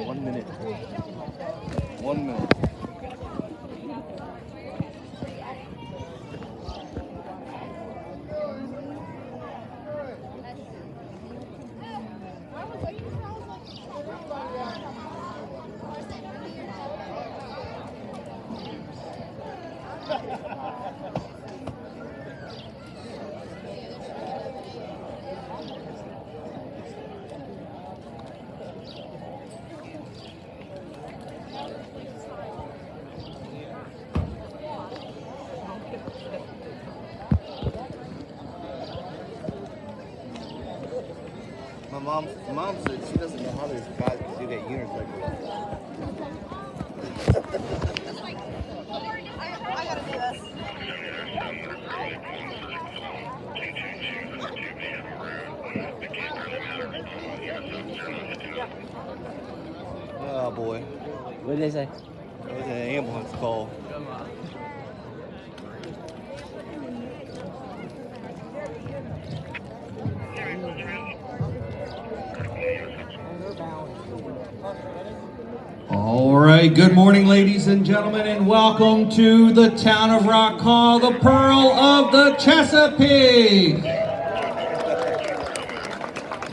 1 minute. 1 minute. My mom said she doesn't know how there's guys do that unicycle. I gotta do this. Oh boy. What did they say? There was an ambulance call. All right, good morning, ladies and gentlemen, and welcome to the town of Rock Hall, the Pearl of the Chesapeake.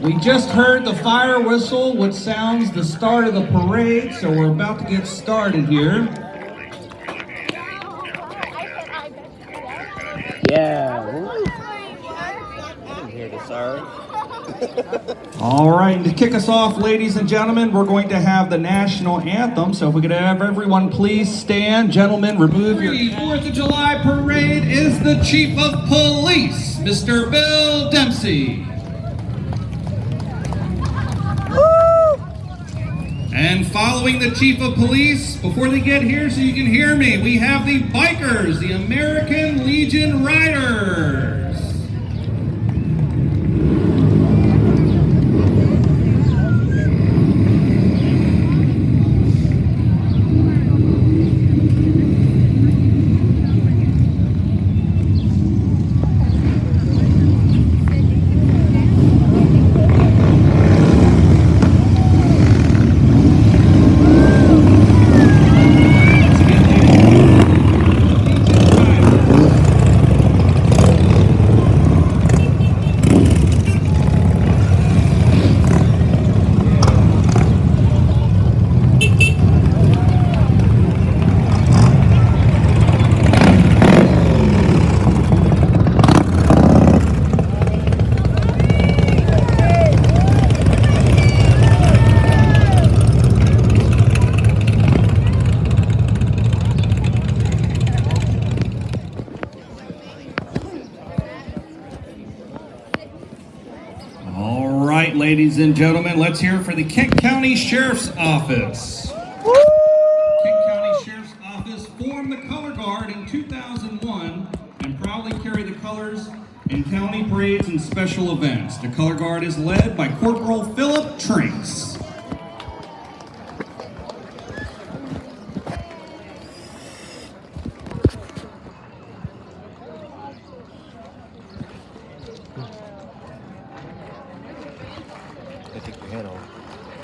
We just heard the fire whistle, which sounds the start of the parade, so we're about to get started here. Yeah. I didn't hear the siren. All right, and to kick us off, ladies and gentlemen, we're going to have the national anthem. So if we could have everyone please stand. Gentlemen, remove your... 4th of July parade is the Chief of Police, Mr. Bill Dempsey. And following the Chief of Police, before they get here so you can hear me, we have the Bikers, the American Legion Riders. Ladies and gentlemen, let's hear it for the Kent County Sheriff's Office. Kent County Sheriff's Office formed the Color Guard in 2001 and proudly carry the colors in county parades and special events. The Color Guard is led by Corporal Philip Trinks.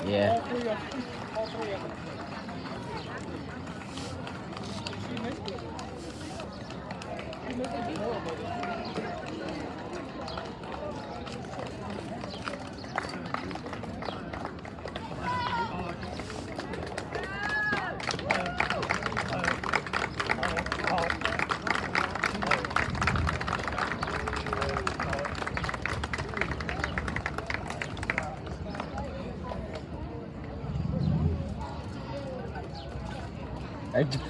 Yeah.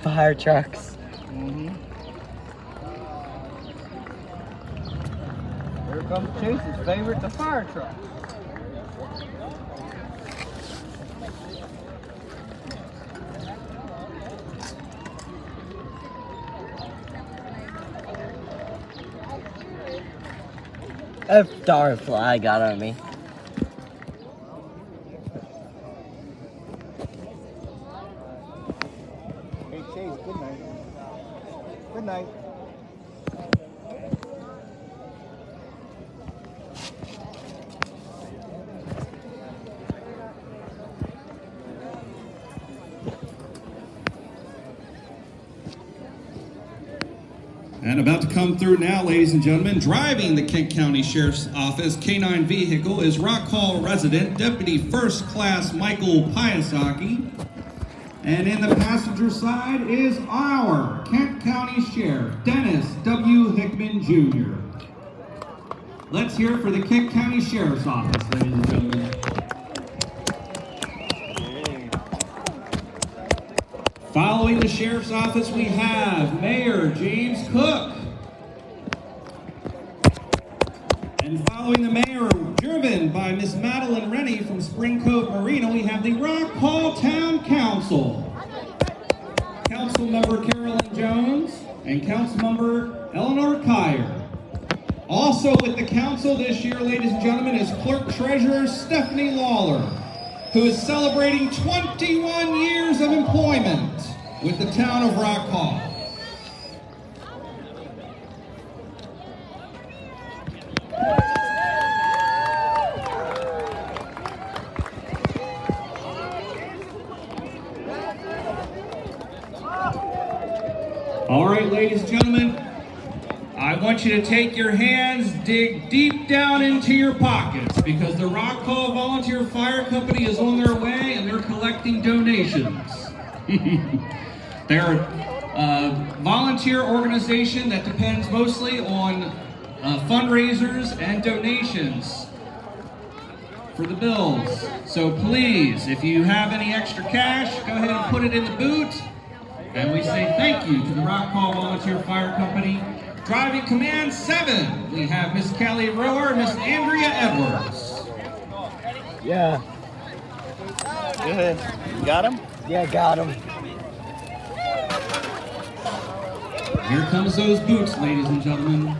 Fire trucks. Here comes Chase's favorite, the fire truck. A darn fly got on me. Hey Chase, good night. Good night. And about to come through now, ladies and gentlemen, driving the Kent County Sheriff's Office K-9 vehicle is Rock Hall resident Deputy First Class Michael Piasaki. And in the passenger side is our Kent County Sheriff, Dennis W. Hickman Jr. Let's hear it for the Kent County Sheriff's Office, ladies and gentlemen. Following the Sheriff's Office, we have Mayor James Cook. And following the Mayor, driven by Miss Madeline Rennie from Spring Cove Marina, we have the Rock Hall Town Council. Councilmember Carolyn Jones and Councilmember Eleanor Kyer. Also with the council this year, ladies and gentlemen, is Clerk Treasurer Stephanie Lawler, who is celebrating 21 years of employment with the town of Rock Hall. All right, ladies and gentlemen, I want you to take your hands, dig deep down into your pockets, because the Rock Hall Volunteer Fire Company is on their way and they're collecting donations. They're a volunteer organization that depends mostly on fundraisers and donations for the bills. So please, if you have any extra cash, go ahead and put it in the boot. And we say thank you to the Rock Hall Volunteer Fire Company. Driving Command 7, we have Miss Kelly Rower and Miss Andrea Edwards. Yeah. Go ahead. You got him? Yeah, got him. Here comes those boots, ladies and gentlemen.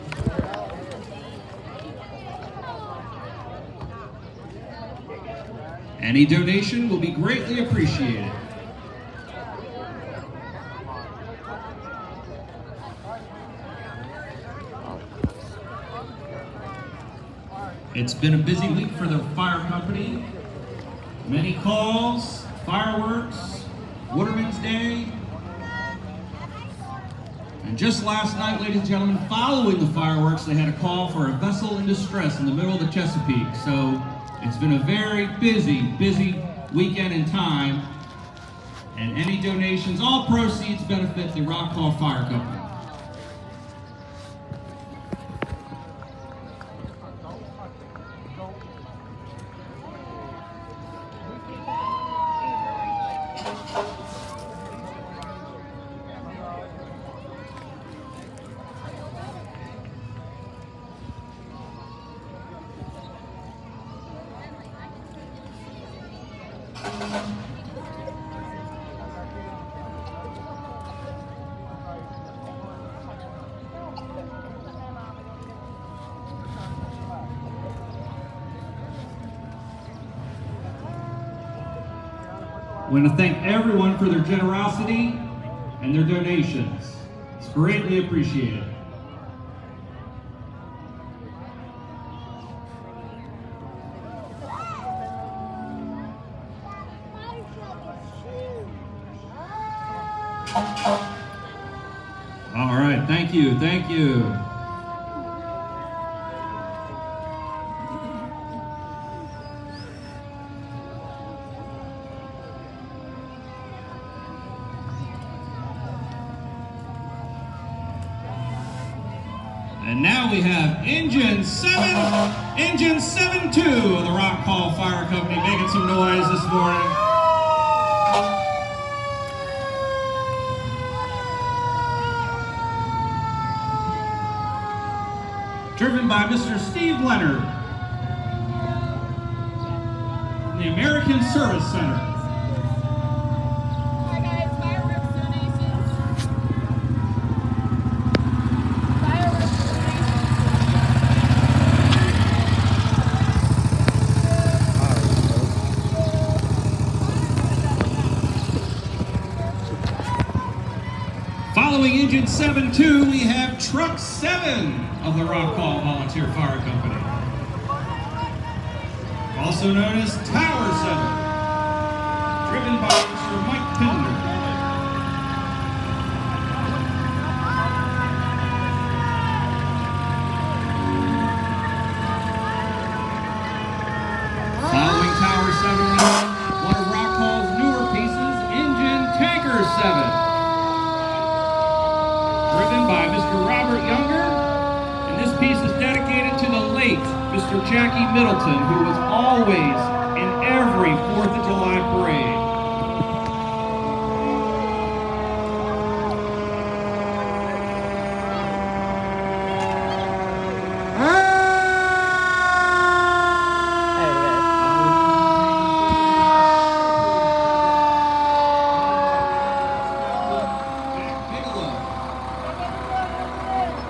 Any donation will be greatly appreciated. It's been a busy week for the fire company. Many calls, fireworks, Waterman's Day. And just last night, ladies and gentlemen, following the fireworks, they had a call for a vessel in distress in the middle of the Chesapeake. So it's been a very busy weekend in time. And any donations, all proceeds benefit the Rock Hall Fire Company. I want to thank everyone for their generosity and their donations. It's greatly appreciated. All right, thank you, thank you. And now we have Engine 7-2 of the Rock Hall Fire Company making some noise this morning. Driven by Mr. Steve Leonard from the American Service Center. Following Engine 7-2, we have Truck 7 of the Rock Hall Volunteer Fire Company, also known as Tower 7, driven by Mr. Mike Pinder. is dedicated to the late Mr. Jackie Middleton, who was always in every 4th of July parade.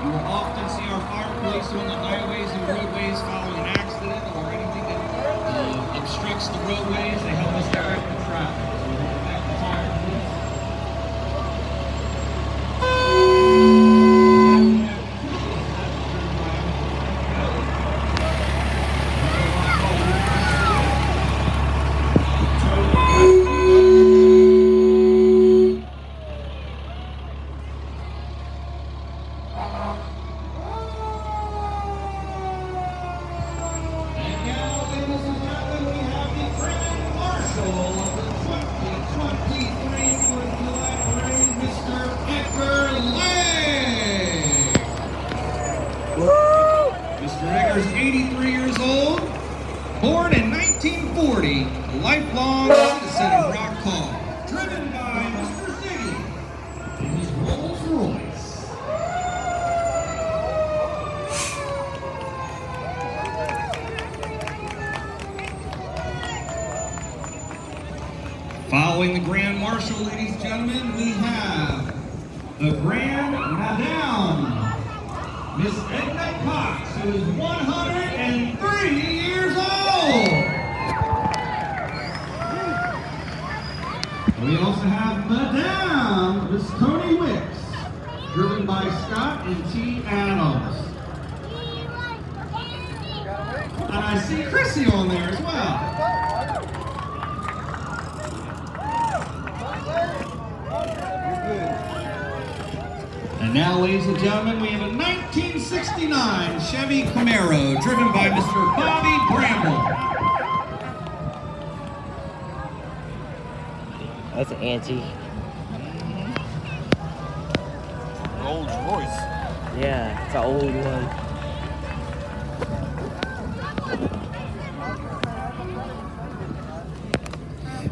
You will often see our fire police on the highways and roadways following an accident or anything that obstructs the roadways. They help us direct the traffic. So we can thank the fire police. Mr. Eggers, 83 years old, born in 1940, a lifelong citizen of Rock Hall, driven by Mr. Ziggy in his Rolls Royce. Following the Grand Marshal, ladies and gentlemen, we have the Grand Madame, Miss Edna Cox, who is 103 years old. We also have Madame, Miss Tony Wicks, driven by Scott and T. Adams. And I see Chrissy on there as well. And now, ladies and gentlemen, we have a 1969 Chevy Camaro driven by Mr. Bobby Bramble. That's an antique. Rolls Royce. Yeah, it's an old one.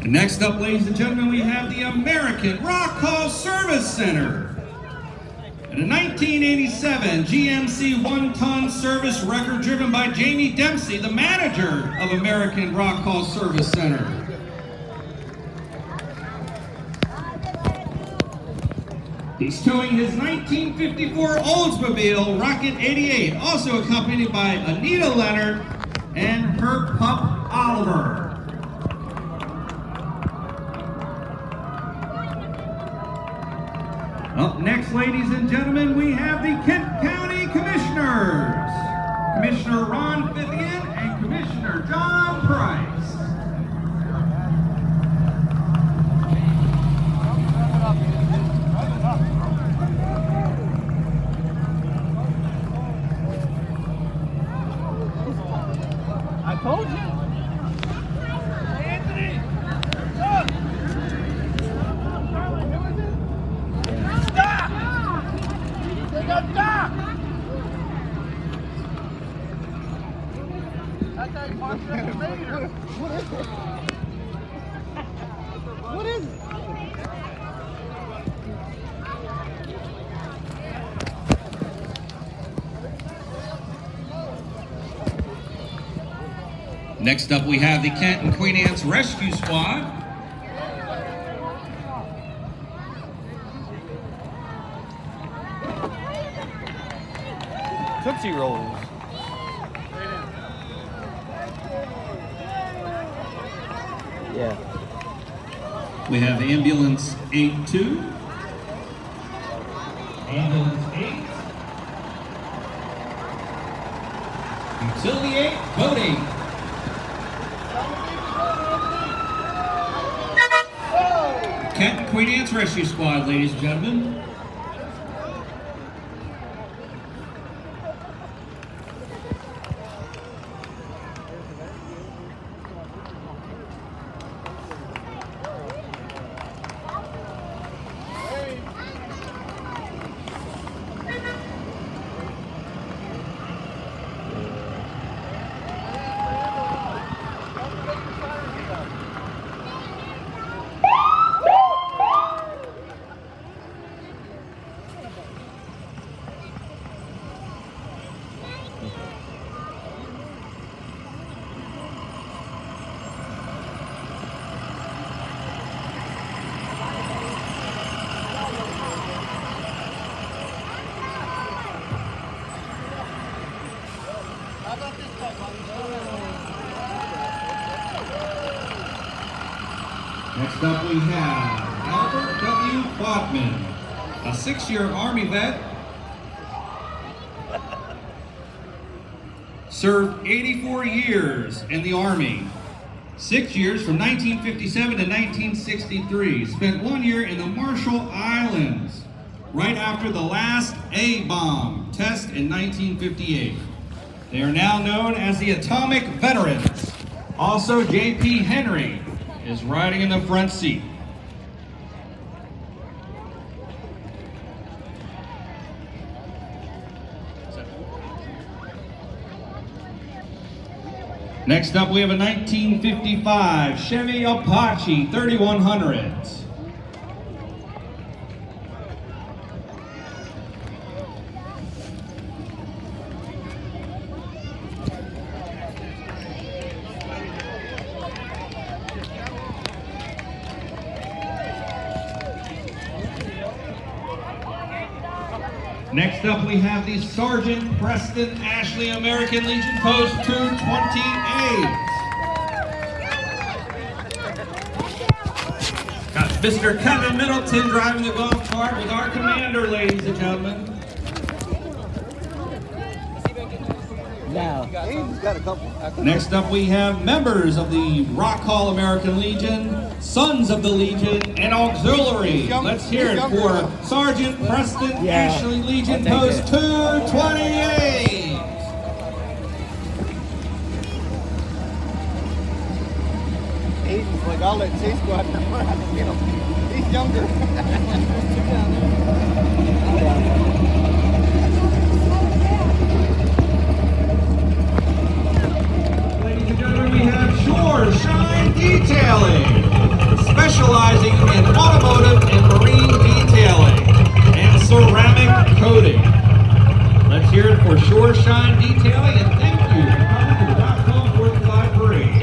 And next up, ladies and gentlemen, we have the American Rock Hall Service Center. And a 1987 GMC one-ton service record driven by Jamie Dempsey, the manager of American Rock Hall Service Center. He's towing his 1954 Oldsmobile Rocket 88, also accompanied by Anita Leonard and her pup Oliver. Up next, ladies and gentlemen, we have the Kent County Commissioners. Commissioner Ron Fithian and Commissioner John Price. I told you. Anthony! Stop! Stop! They got stop! I thought you marked it later. What is it? What is it? Next up, we have the Kent and Queen Anne's Rescue Squad. Tootsie Rolls. Yeah. We have Ambulance 82. Ambulance 8. Utility 8, Boat 8. Kent and Queen Anne's Rescue Squad, ladies and gentlemen. Next up we have Albert W. Quadman, a 6-year Army vet. Served 84 years in the Army. 6 years from 1957 to 1963. Spent 1 year in the Marshall Islands, right after the last A-bomb test in 1958. They are now known as the Atomic Veterans. Also, J.P. Henry is riding in the front seat. Next up, we have a 1955 Chevy Apache 3100. Next up, we have the Sergeant Preston Ashley American Legion Post 228. Got Mr. Kevin Middleton driving the golf cart with our commander, ladies and gentlemen. Next up, we have members of the Rock Hall American Legion, Sons of the Legion, and Auxiliary. Let's hear it for Sergeant Preston Ashley Legion Post 228. Aiden's like, I'll let Chase go out there. I'm gonna have to get him. He's younger. Ladies and gentlemen, we have Shore Shine Detailing, specializing in automotive and marine detailing and ceramic coating. Let's hear it for Shore Shine Detailing, and thank you for coming to the Rock Hall 4th of July Parade.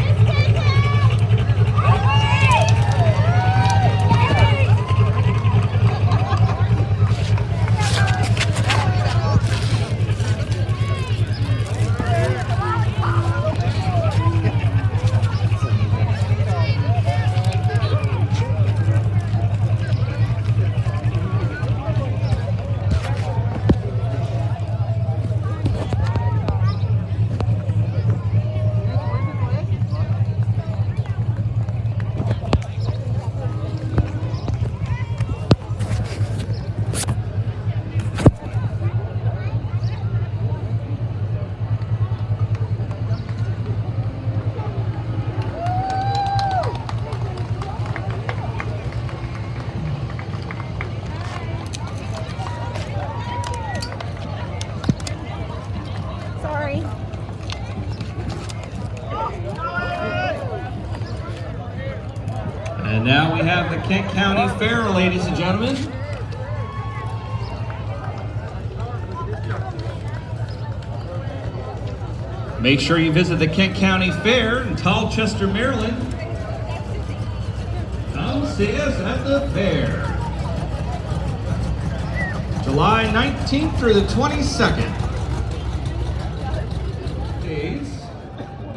Sorry. And now we have the Kent County Fair, ladies and gentlemen. Make sure you visit the Kent County Fair in Tallchester, Maryland. Come see us at the fair. July 19th through the 22nd.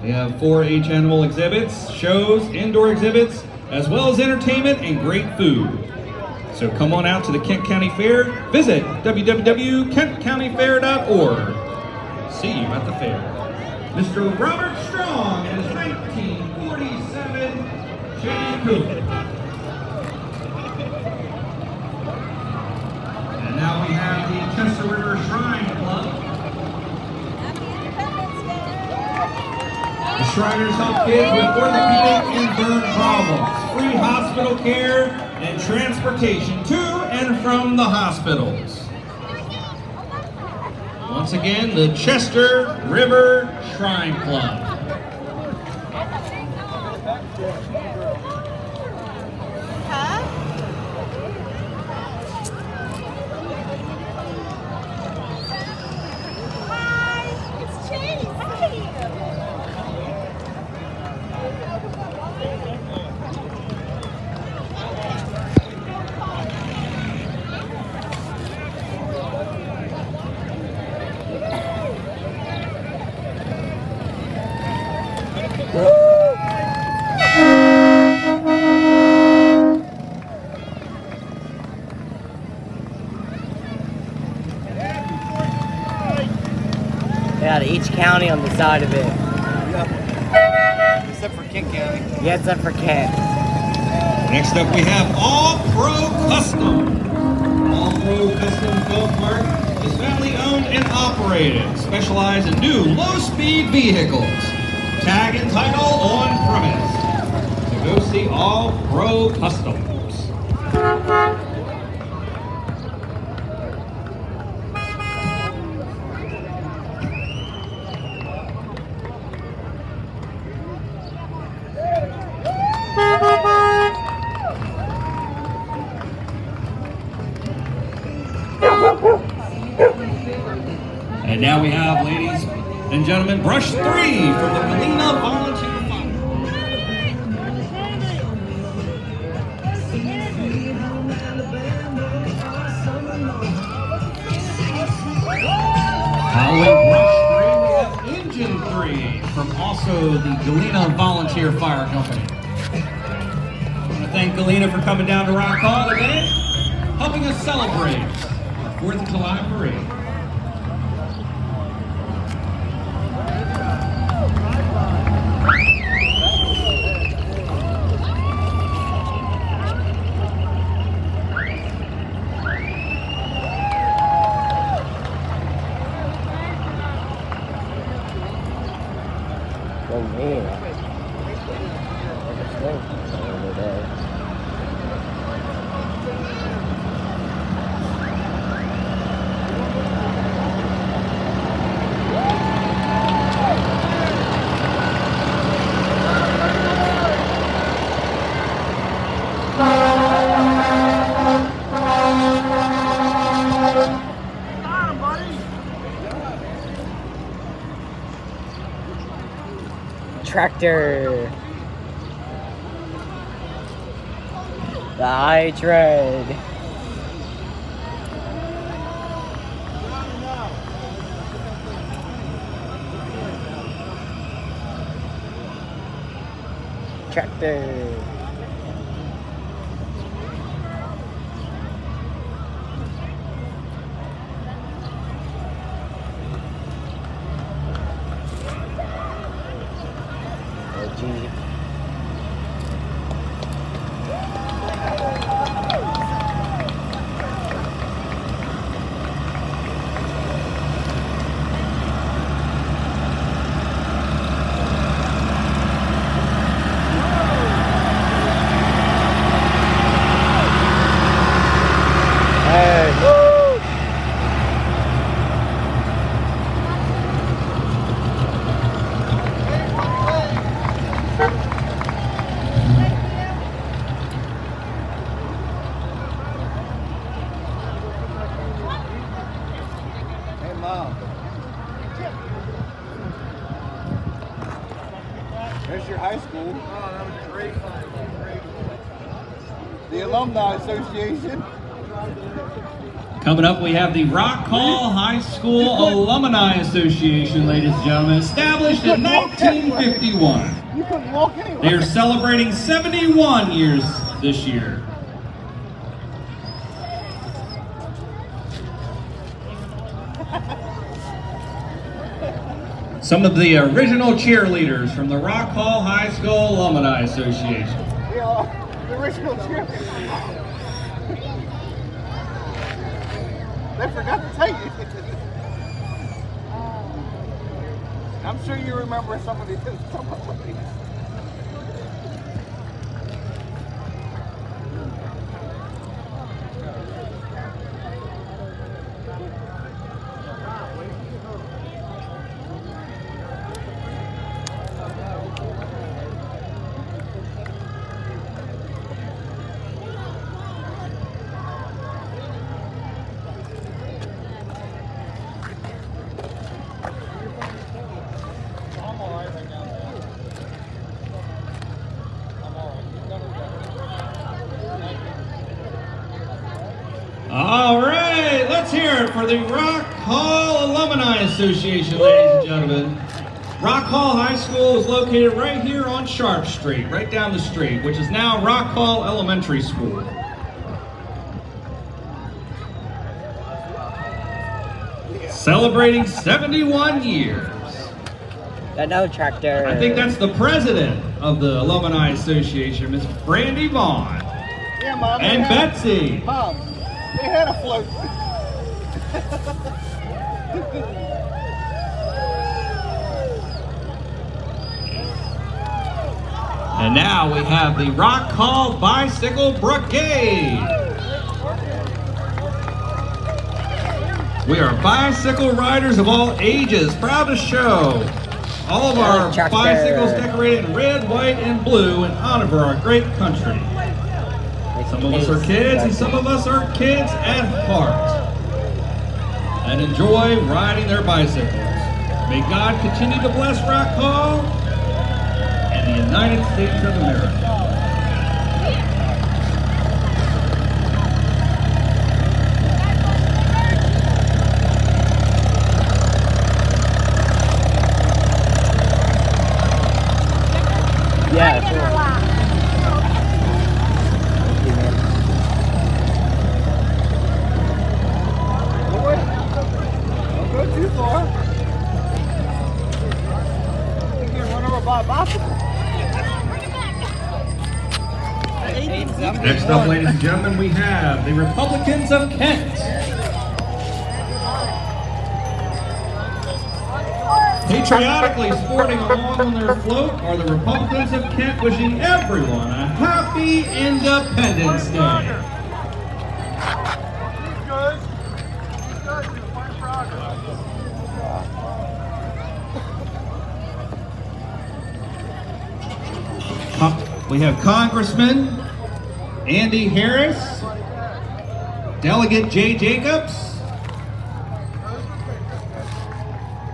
We have 4-H animal exhibits, shows, indoor exhibits, as well as entertainment and great food. So come on out to the Kent County Fair. Visit www.kentcountyfair.org. See you at the fair. Mr. Robert Strong and his 1947 Chevy Coupe. And now we have the Chester River Shrine Club. The Shriners help kids with orthopedic and burn problems, free hospital care, and transportation to and from the hospitals. Once again, the Chester River Shrine Club. Hi, it's Chase. Hi. Yeah, each county on the side of it. Yeah. Except for Kent County. Yeah, except for Kent. Next up, we have All Pro Custom. All Pro Custom Golf Mart is family owned and operated, specialized in new low-speed vehicles. Tag and title on premise. So go see All Pro Customs. And now we have, ladies and gentlemen, Brush 3 from the Galena Volunteer Fire. Following Brush 3, we have Engine 3 from also the Galena Volunteer Fire Company. I want to thank Galena for coming down to Rock Hall today, helping us celebrate our 4th of July parade. Oh man. Tractor. The high tread. Tractor. Jeep. Hey, Mom. There's your high school. Oh, that was great. The Alumni Association. Coming up, we have the Rock Hall High School Alumni Association, ladies and gentlemen, established in 1951. You couldn't walk anywhere. They are celebrating 71 years this year. Some of the original cheerleaders from the Rock Hall High School Alumni Association. Yeah, the original champion. They forgot to tell you. I'm sure you remember some of these. All right, let's hear it for the Rock Hall Alumni Association, ladies and gentlemen. Rock Hall High School is located right here on Sharp Street, right down the street, which is now Rock Hall Elementary School. Celebrating 71 years. Another tractor. I think that's the president of the Alumni Association, Miss Brandy Vaughn. Yeah, Mom. And Betsy. Mom, they had a float. And now we have the Rock Hall Bicycle Brigade. We are bicycle riders of all ages, proud to show all of our Tractor. bicycles decorated in red, white, and blue in honor of our great country. Some of us are kids and some of us are kids at heart and enjoy riding their bicycles. May God continue to bless Rock Hall and the United States of America. Yeah. Cool. Don't go too far. You get run over by a bicycle. Next up, ladies and gentlemen, we have the Republicans of Kent. Patriotically sporting along on their float are the Republicans of Kent, wishing everyone a happy Independence Day. He's good. He's good. He's playing progress. We have Congressman Andy Harris, Delegate Jay Jacobs,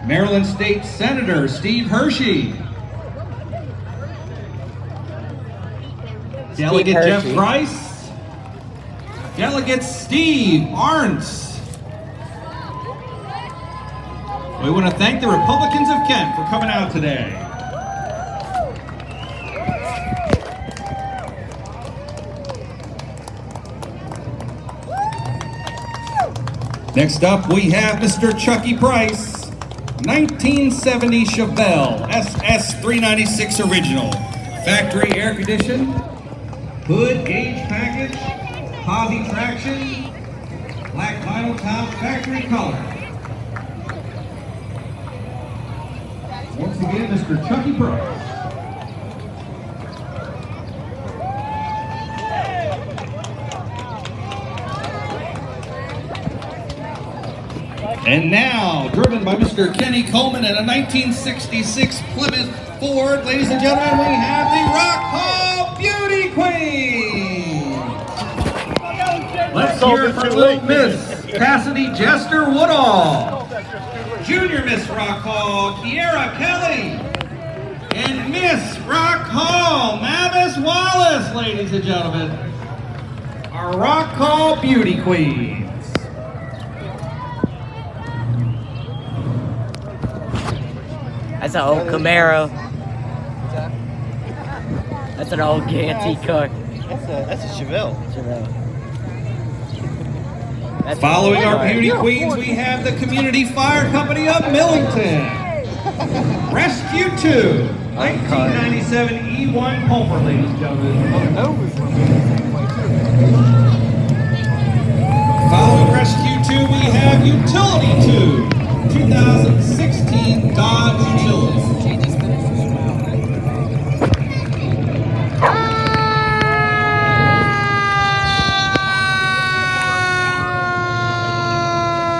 Maryland State Senator Steve Hershey, Delegate Jeff Hershey. Price, Delegate Steve Arntz. We want to thank the Republicans of Kent for coming out today. Next up, we have Mr. Chucky Price, 1970 Chevelle SS396 original, factory air conditioned, hood gauge package, hobby traction, black vinyl top, factory color. Once again, Mr. Chucky Price. And now, driven by Mr. Kenny Coleman in a 1966 Plymouth Ford, ladies and gentlemen, we have the Rock Hall Beauty Queen. Let's hear it for little Miss Cassidy Jester Woodall, Junior Miss Rock Hall Kiera Kelly, and Miss Rock Hall Mavis Wallace, ladies and gentlemen, our Rock Hall Beauty Queen. That's an old Camaro. That's an old antique car. That's a Chevelle. That's Following an old our car. beauty queens, we have the Community Fire Company of Millington. Rescue 2, 1997 E1 Pulver, ladies and gentlemen. Following Rescue 2, we have Utility 2, 2016 Dodge Utility.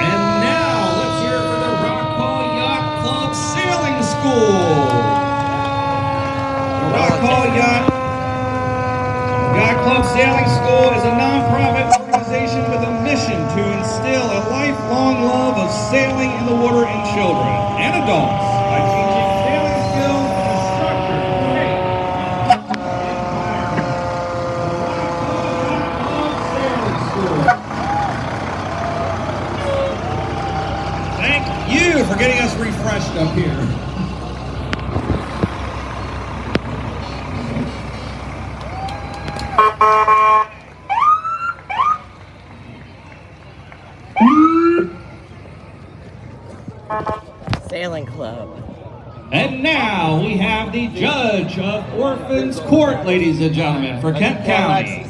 And now, let's hear it for the Rock Hall Yacht Club Sailing School. The Rock Hall Yacht Club Sailing School is a non-profit organization with a mission to instill a lifelong love of sailing in the water in children and adults by teaching sailing skills and structure to create Sailing School. Thank you for getting us refreshed up here. Sailing Club. And now we have the judge of Orphans Court, ladies and gentlemen, for Kent County.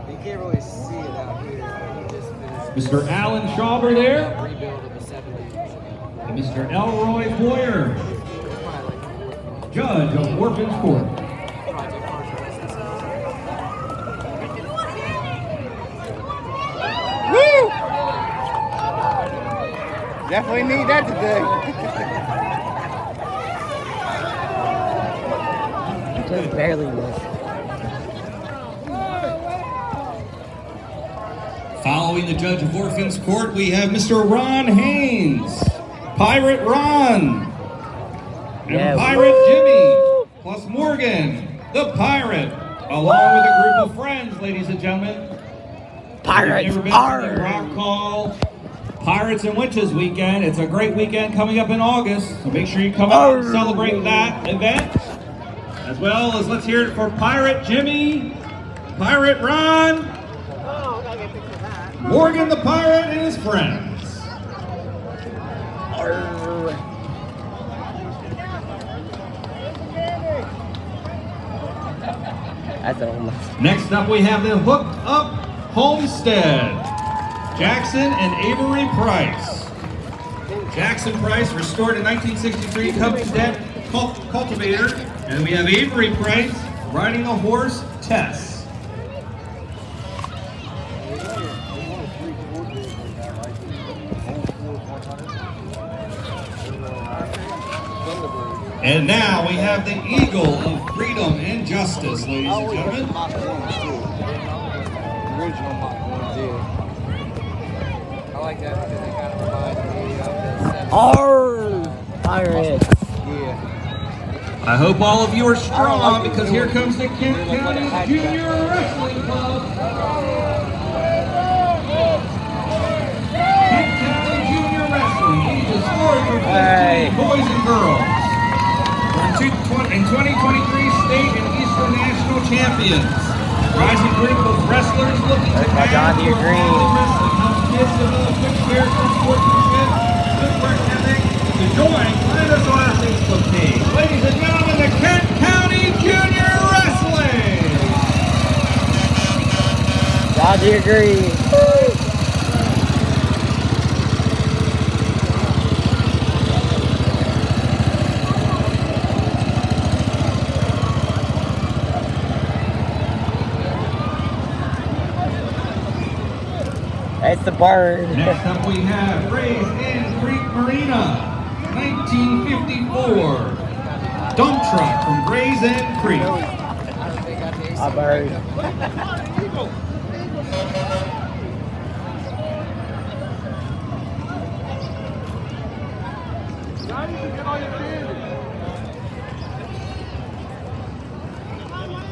You can't really see it out here. He just finished Mr. Alan Schauber there, rebuild of the 70s. and Mr. Elroy Boyer, judge of Orphans Court. Woo! Definitely need that today. Just barely missed. Following the judge of Orphans Court, we have Mr. Ron Haynes, Pirate Ron, and Yeah, Pirate woo! Jimmy, plus Morgan, the Pirate, along with a group of friends, ladies and gentlemen. Pirates If you've never been to are. the Rock Hall Pirates and Witches weekend. It's a great weekend coming up in August, so make sure you come out and celebrate that event. As well as let's hear it for Pirate Jimmy, Pirate Ron, Morgan the Pirate and his friends. That's almost. Next up we have the Hook Up Homestead, Jackson and Avery Price. Jackson Price, restored in 1963, Cubstead cultivator. And we have Avery Price riding a horse, Tess. And now we have the Eagle of Freedom and Justice, ladies and gentlemen. Original Mach 1s, yeah. I like that because they kind of remind me of the 70s. Arr! Pirates. Yeah. I hope all of you are strong because here comes the Kent County Junior Wrestling Club. Kent County Junior Wrestling, ages 4 through 15, boys and girls. In 2023 state and Eastern National champions. Rising group of wrestlers looking to my John Deere Green. wrestling helps kids develop good character, sportsmanship, good work ethic. To join, find us on our Facebook page. Ladies and gentlemen, the Kent County Junior Wrestling. John Deere Green. That's the bird. Next up we have Gray's End Creek Marina, 1954. Dump truck from Gray's End Creek. A bird.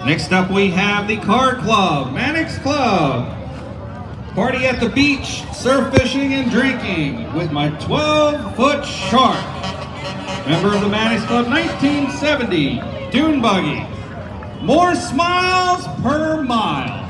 Next up we have the Car Club, Mannix Club. Party at the beach, surf fishing and drinking with my 12-foot shark. Member of the Mannix Club, 1970, Dune Buggy. More smiles per mile.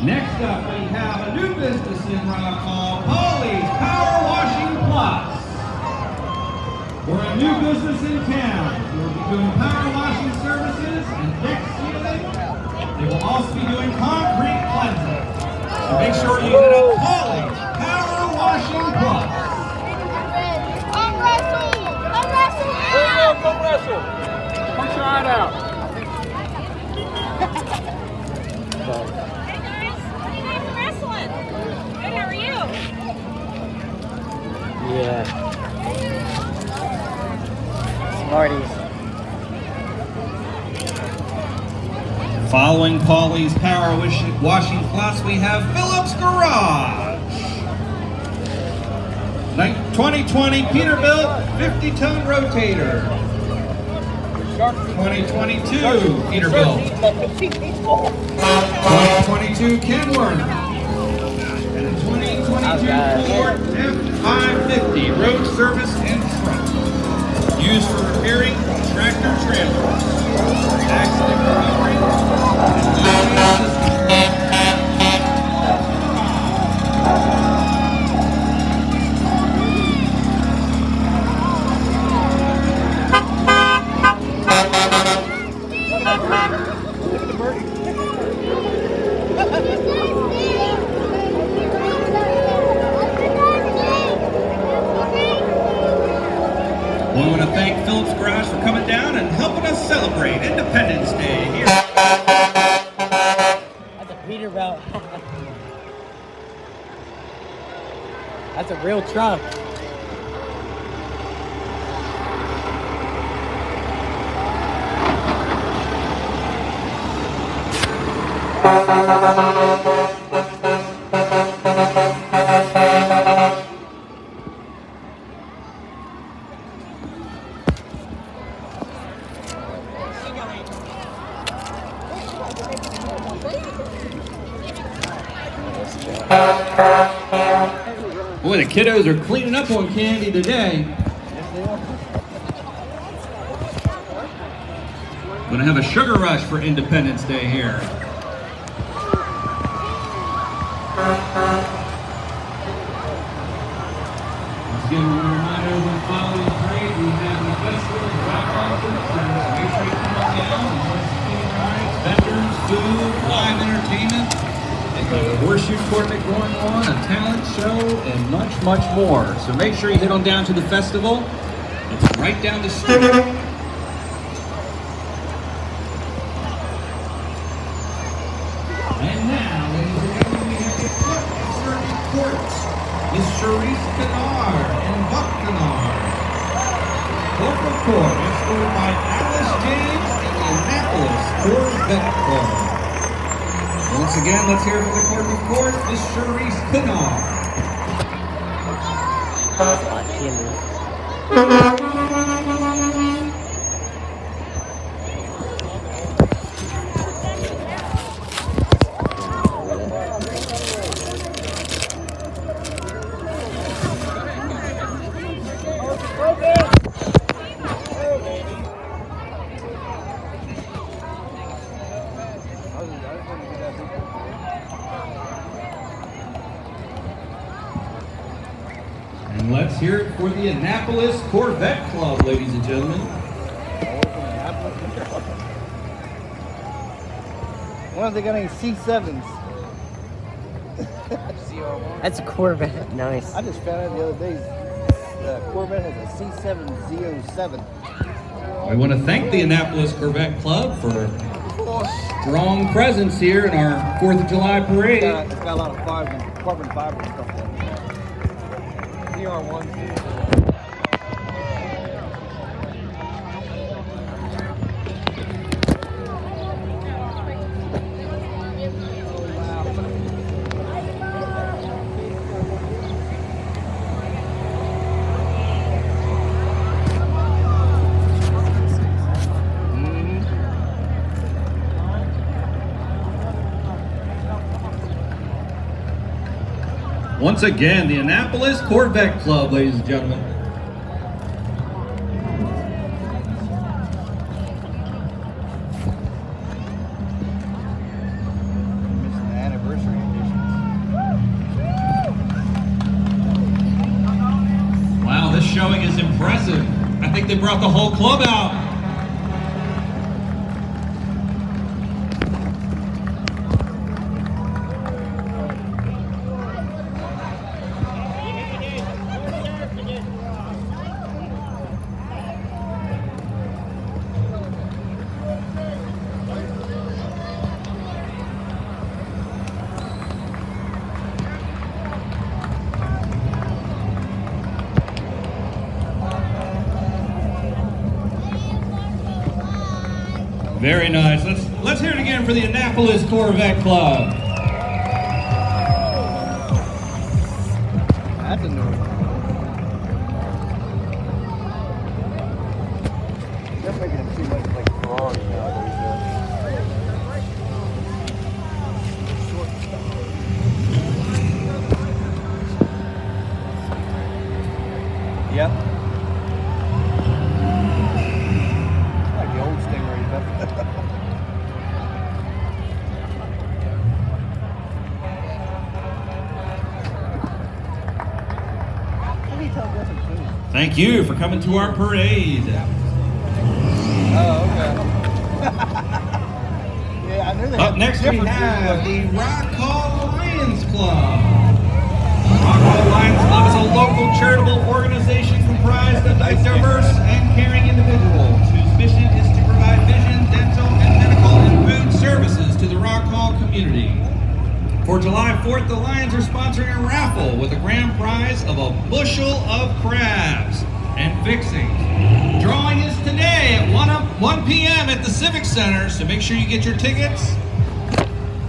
Next up, we have a new business in Rock Hall, Polly's Power Washing Plus. We're a new business in town. We'll be doing power washing services and deck sealing. They will also be doing concrete cleansing. So make sure you hit up Polly's Power Washing Plus. Come wrestle! Come wrestle! Come wrestle! Come try it out. Hey guys, what do you guys wrestling? Good, how are you? Yeah. Smarties. Following Polly's Power Washing Plus, we have Phillips Garage. 2020 Peterbilt 50-ton rotator. 2022 Peterbilt. 2022 Kenworth. And a 2022 Ford F550 road service and truck. used for repairing tractor trailers, accident recovery, and highway assistance. We want to thank Phillips Garage for coming down and helping us celebrate Independence Day here. That's a Peterbilt. That's a real truck. Boy, the kiddos are cleaning up on candy today. Gonna have a sugar rush for Independence Day here. Once again, we want to remind everyone following the parade, we have the festival drop off and make sure you come on down. Rides, vendors, food, live entertainment, a horseshoe tournament going on, a talent show, and much, much more. So make sure you head on down to the festival. It's right down the street. And now, ladies and gentlemen, we have the clerk of circuit courts, Miss Charisse Kennard and Buck Kennard. Local court, escorted by Alice James and the Annapolis Corvette Club. Once again, let's hear it for the clerk of court, Miss Charisse Kennard. And let's hear it for the Annapolis Corvette Club, ladies and gentlemen. When are they getting C7s? That's a Corvette. Nice. I just found out the other day the Corvette has a C7 Z07. We want to thank the Annapolis Corvette Club for a strong presence here in our 4th of July parade. It's got a lot of carbon fiber and stuff like that. CR1. Once again, the Annapolis Corvette Club, ladies and gentlemen. Missing the anniversary editions. Wow, this showing is impressive. I think they brought the whole club out. Very nice. Let's hear it again for the Annapolis Corvette Club. That's a new one. They're making them seem like Ferrari nowadays. Yep. Thank you for coming to our parade. Oh, okay. Yeah, I knew they Up had next we different have food. the Rock Hall Lions Club. Rock Hall Lions Club is a local charitable organization comprised of diverse and caring individuals whose mission is to provide vision, dental, and medical and food services to the Rock Hall community. For July 4th, the Lions are sponsoring a raffle with a grand prize of a bushel of crabs and fixings. Drawing is today at 1 p.m. at the Civic Center, so make sure you get your tickets.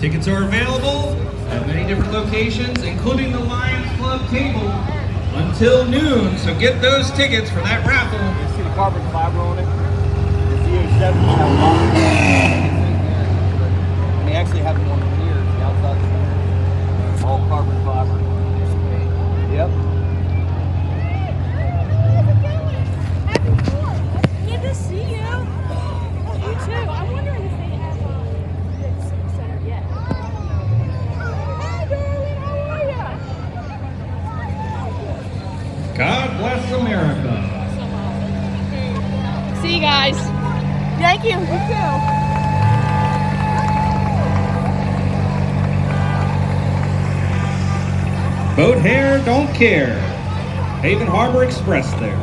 Tickets are available at many different locations, including the Lions Club table, until noon, so get those tickets for that raffle. You see the carbon fiber on it? The Z07 have a lot of and they actually have them on the mirrors, the outside of the mirrors. All carbon fiber. Yep. Good to see you. You too. I'm wondering if they have the Civic Center yet. Hi, darling. How are you? God bless America. See you guys. Thank you. You too. Boat hair, don't care. Haven Harbor Express there.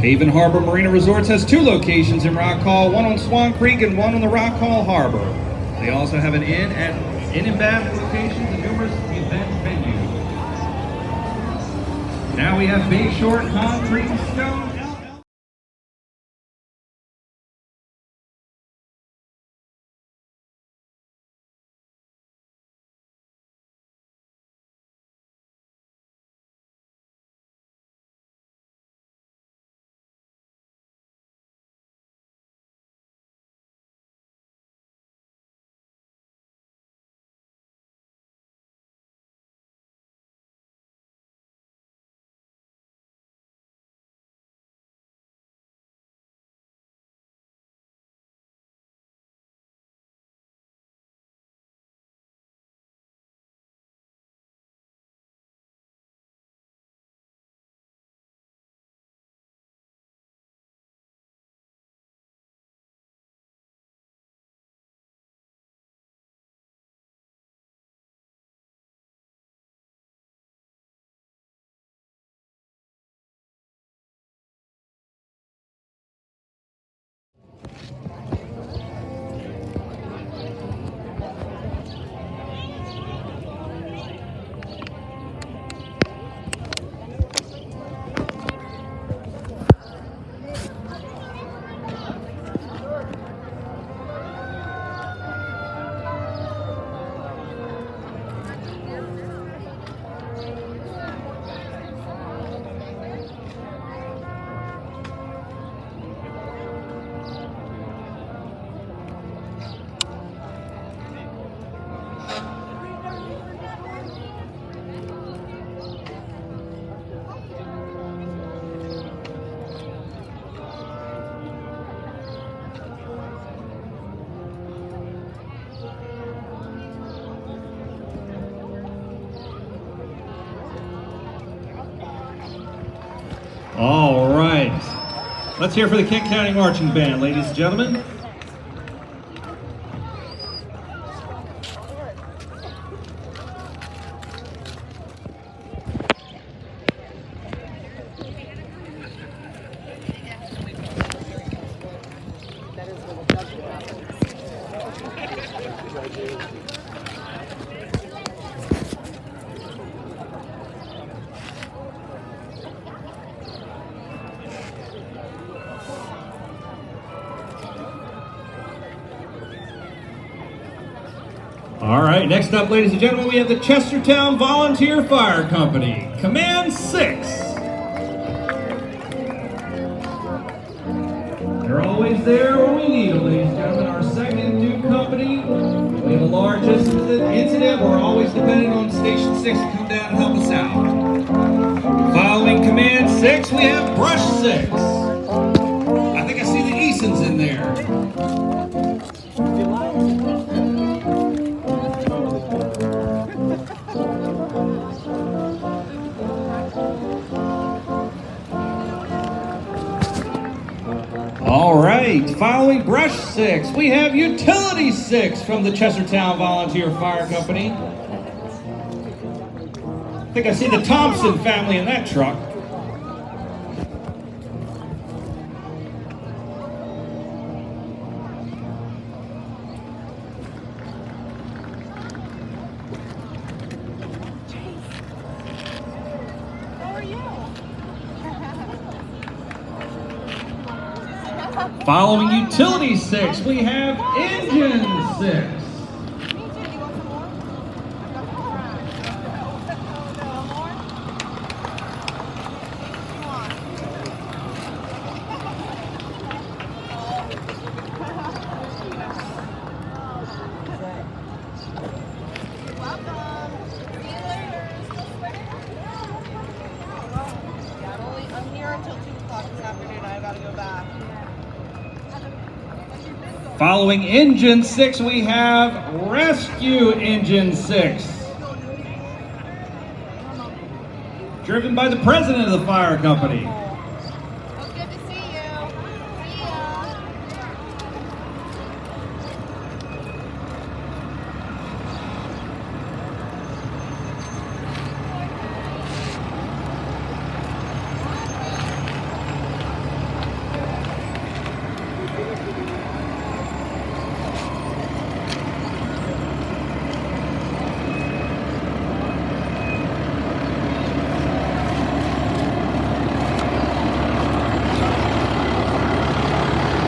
Haven Harbor Marina Resorts has 2 locations in Rock Hall, one on Swan Creek and one on the Rock Hall Harbor. They also have an inn and bath locations and numerous event venues. Now we have Bayshore Concrete and Stone. All right. Let's hear for the Kent County Marching Band, ladies and gentlemen. All right, next up, ladies and gentlemen, we have the Chestertown Volunteer Fire Company, Command 6. They're always there when we need them, ladies and gentlemen. Our second new company. We have a large incident. We're always dependent on Station 6 to come down and help us out. Following Command 6, we have Brush 6. I think I see the Easons in there. All right, following Brush 6, we have Utility 6 from the Chestertown Volunteer Fire Company. I think I see the Thompson family in that truck. How are you? Following Utility 6, we have Engine 6. I'm here until 2 o'clock this afternoon. I gotta go back. Following Engine 6, we have Rescue Engine 6. Driven by the president of the fire company. It's good to see you. See ya.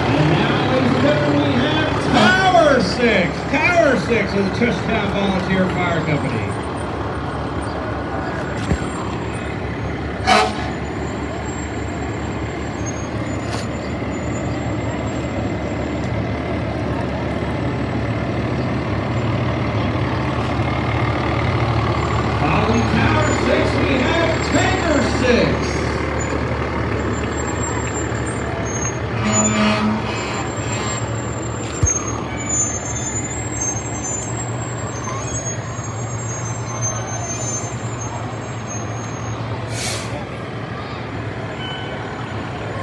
And now, ladies and gentlemen, we have Tower 6. Tower 6 of the Chestertown Volunteer Fire Company. Following Tower 6, we have Tanker 6.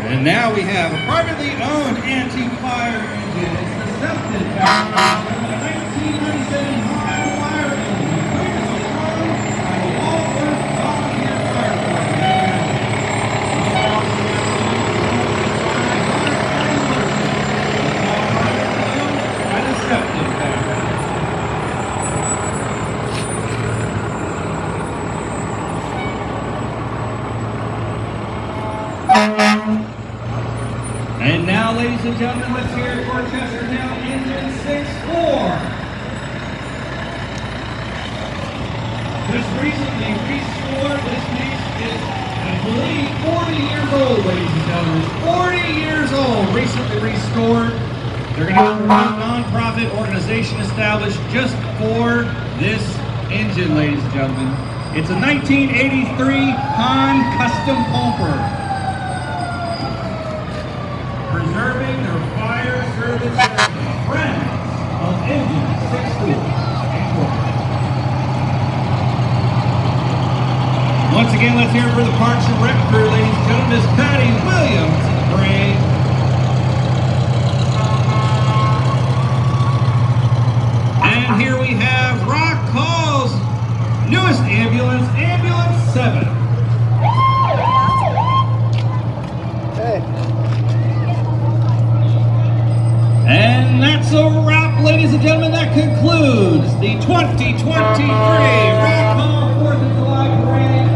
And now we have a privately owned antique fire engine. It's the Sefton factory from the 1997 Ohio Fire Engine. Previously owned by the Walworth Volunteer Fire Department. By the Sefton factory. And now, ladies and gentlemen, let's hear it for Chestertown Engine 6-4. Just recently restored. This piece is, I believe, 40 years old, ladies and gentlemen. 40 years old, recently restored. They're going to have a non-profit organization established just for this engine, ladies and gentlemen. It's a 1983 Han Custom Pumper. Preserving their fire service friends of Engine 6-4. Once again, let's hear it for the Parks and Rec crew, ladies and gentlemen. Miss Patty Williams in the parade. And here we have Rock Hall's newest ambulance, Ambulance 7. And that's a wrap, ladies and gentlemen. That concludes the 2023 Rock Hall 4th of July Parade.